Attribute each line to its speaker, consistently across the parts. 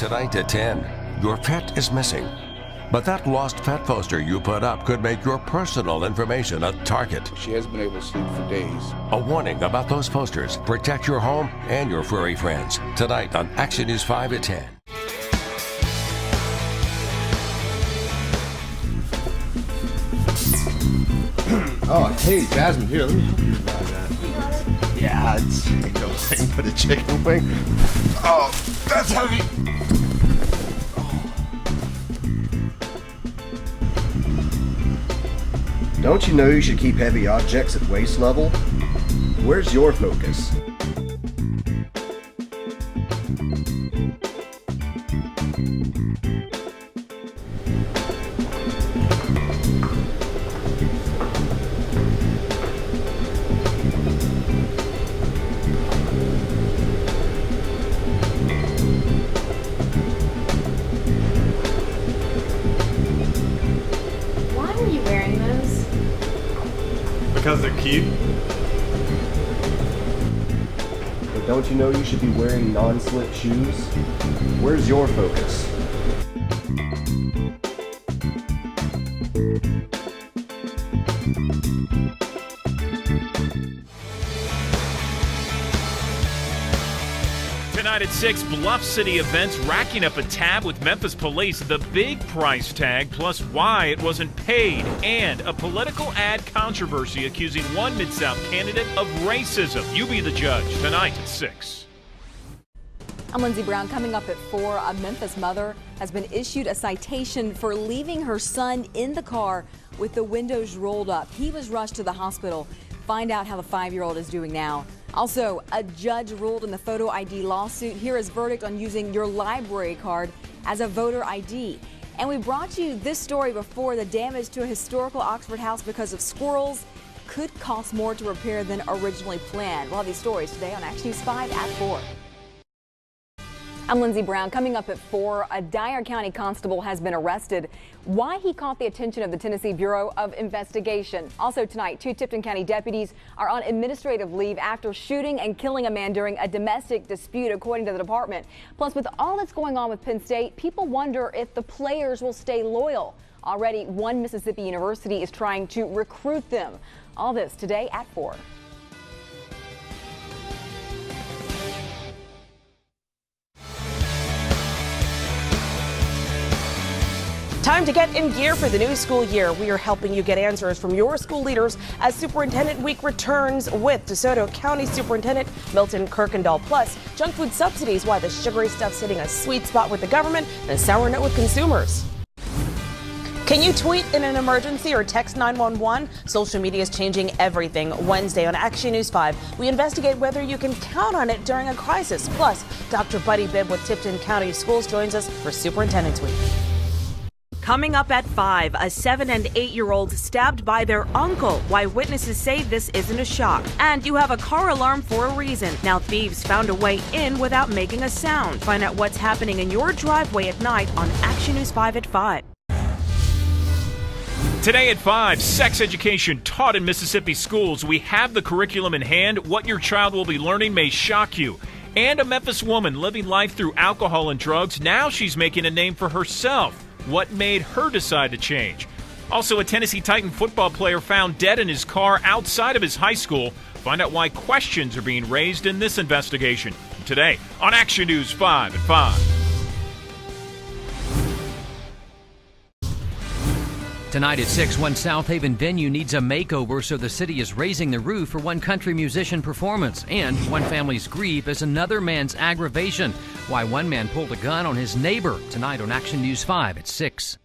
Speaker 1: tonight at 10. Your pet is missing. But that lost pet poster you put up could make your personal information a target.
Speaker 2: She hasn't been able to sleep for days.
Speaker 1: A warning about those posters. Protect your home and your furry friends. Tonight on Action News 5 at 10.
Speaker 3: Oh, hey, Jasmine, here, let me help you buy that. Yeah, it's I can put a chicken wing. Oh, that's heavy.
Speaker 4: Don't you know you should keep heavy objects at waist level? Where's your focus?
Speaker 5: Because they're cute.
Speaker 4: But don't you know you should be wearing non-slip shoes? Where's your focus?
Speaker 6: Tonight at 6, Bluff City events racking up a tab with Memphis police. The big price tag plus why it wasn't paid. And a political ad controversy accusing one Mid-South candidate of racism. You be the judge tonight at 6.
Speaker 7: I'm Lindsey Brown. Coming up at 4, a Memphis mother has been issued a citation for leaving her son in the car with the windows rolled up. He was rushed to the hospital. Find out how the 5-year-old is doing now. Also, a judge ruled in the photo ID lawsuit. Here is verdict on using your library card as a voter ID. And we brought you this story before. The damage to a historical Oxford house because of squirrels could cost more to repair than originally planned. We'll have these stories today on Action News 5 at 4. I'm Lindsey Brown. Coming up at 4, a Dyer County constable has been arrested. Why he caught the attention of the Tennessee Bureau of Investigation. Also tonight, 2 Tipton County deputies are on administrative leave after shooting and killing a man during a domestic dispute, according to the department. Plus, with all that's going on with Penn State, people wonder if the players will stay loyal. Already, one Mississippi university is trying to recruit them. All this today at 4.
Speaker 8: Time to get in gear for the new school year. We are helping you get answers from your school leaders as Superintendent Week returns with DeSoto County Superintendent Milton Kirkendall. Plus, junk food subsidies, why the sugary stuff's hitting a sweet spot with the government and a sour note with consumers. Can you tweet in an emergency or text 911? Social media is changing everything. Wednesday on Action News 5, we investigate whether you can count on it during a crisis. Plus, Dr. Buddy Bibb with Tipton County Schools joins us for Superintendent's Week. Coming up at 5, a 7- and 8-year-old stabbed by their uncle. Why witnesses say this isn't a shock. And you have a car alarm for a reason. Now thieves found a way in without making a sound. Find out what's happening in your driveway at night on Action News 5 at 5.
Speaker 6: Today at 5, sex education taught in Mississippi schools. We have the curriculum in hand. What your child will be learning may shock you. And a Memphis woman living life through alcohol and drugs. Now she's making a name for herself. What made her decide to change? Also, a Tennessee Titan football player found dead in his car outside of his high school. Find out why questions are being raised in this investigation. Today on Action News 5 at 5.
Speaker 9: Tonight at 6, one South Haven venue needs a makeover, so the city is raising the roof for one country musician performance. And one family's grief is another man's aggravation. Why one man pulled a gun on his neighbor. Tonight on Action News 5 at 6.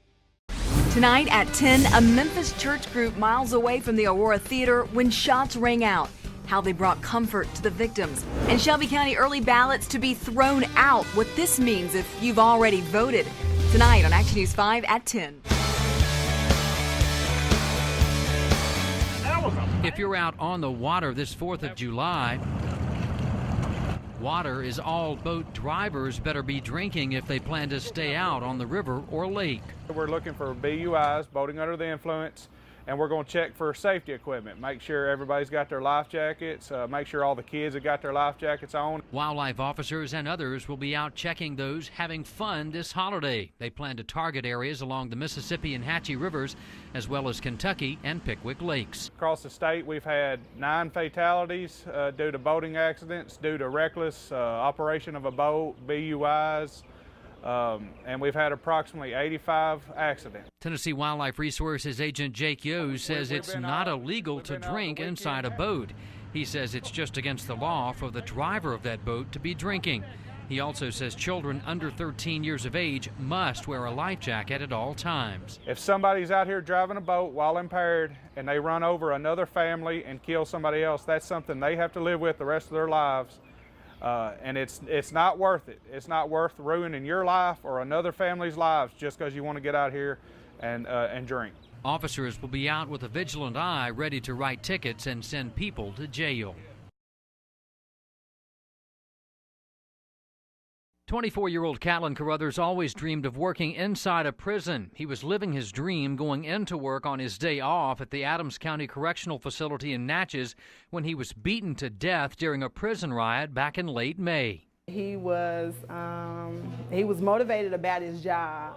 Speaker 7: Tonight at 10, a Memphis church group miles away from the Aurora Theater when shots rang out. How they brought comfort to the victims. And Shelby County early ballots to be thrown out. What this means if you've already voted. Tonight on Action News 5 at 10.
Speaker 9: If you're out on the water this 4th of July, water is all boat drivers better be drinking if they plan to stay out on the river or lake.
Speaker 10: We're looking for BUIs, boating under the influence,
Speaker 2: and we're going to check for safety equipment, make sure everybody's got their life jackets, make sure all the kids have got their life jackets on.
Speaker 9: Wildlife officers and others will be out checking those having fun this holiday. They plan to target areas along the Mississippi and Hatchie rivers, as well as Kentucky and Pickwick Lakes.
Speaker 2: Across the state, we've had 9 fatalities due to boating accidents, due to reckless operation of a boat, BUIs, and we've had approximately 85 accidents.
Speaker 9: Tennessee Wildlife Resources agent Jake Yo says it's not illegal to drink inside a boat. He says it's just against the law for the driver of that boat to be drinking. He also says children under 13 years of age must wear a life jacket at all times.
Speaker 2: If somebody's out here driving a boat while impaired and they run over another family and kill somebody else, that's something they have to live with the rest of their lives. And it's not worth it. It's not worth ruining your life or another family's lives just because you want to get out here and drink.
Speaker 9: Officers will be out with a vigilant eye, ready to write tickets and send people to jail. 24-year-old Catlin Carruthers always dreamed of working inside a prison. He was living his dream going into work on his day off at the Adams County Correctional Facility in Natchez when he was beaten to death during a prison riot back in late May.
Speaker 10: He was motivated about his job.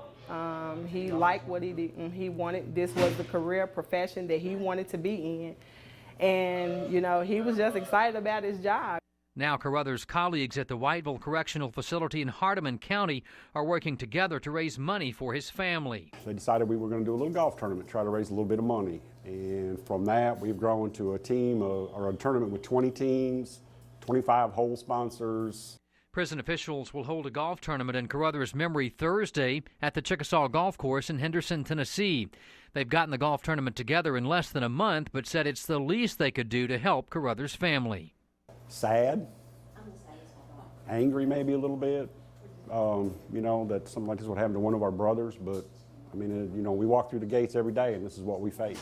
Speaker 10: He liked what he did. He wanted, this was the career profession that he wanted to be in. And, you know, he was just excited about his job.
Speaker 9: Now Carruthers' colleagues at the Whiteville Correctional Facility in Hardeman County are working together to raise money for his family.
Speaker 11: They decided we were going to do a little golf tournament, try to raise a little bit of money. And from that, we've grown to a team, or a tournament with 20 teams, 25 hole sponsors.
Speaker 9: Prison officials will hold a golf tournament in Carruthers' memory Thursday at the Chickasaw Golf Course in Henderson, Tennessee. They've gotten the golf tournament together in less than a month, but said it's the least they could do to help Carruthers' family.
Speaker 11: Sad, angry maybe a little bit, you know, that something like this would happen to one of our brothers, but I mean, you know, we walk through the gates every day and this is what we face.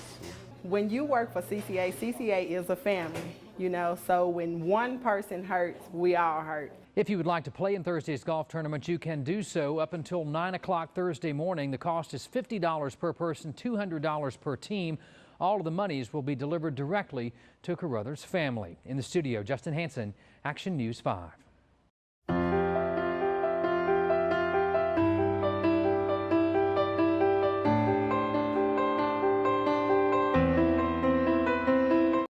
Speaker 10: When you work for CCA, CCA is a family, you know, so when one person hurts, we all hurt.
Speaker 9: If you would like to play in Thursday's golf tournament, you can do so up until 9 o'clock Thursday morning. The cost is $50 per person, $200 per team. All of the monies will be delivered directly to Carruthers' family. In the studio, Justin Hansen, Action News 5.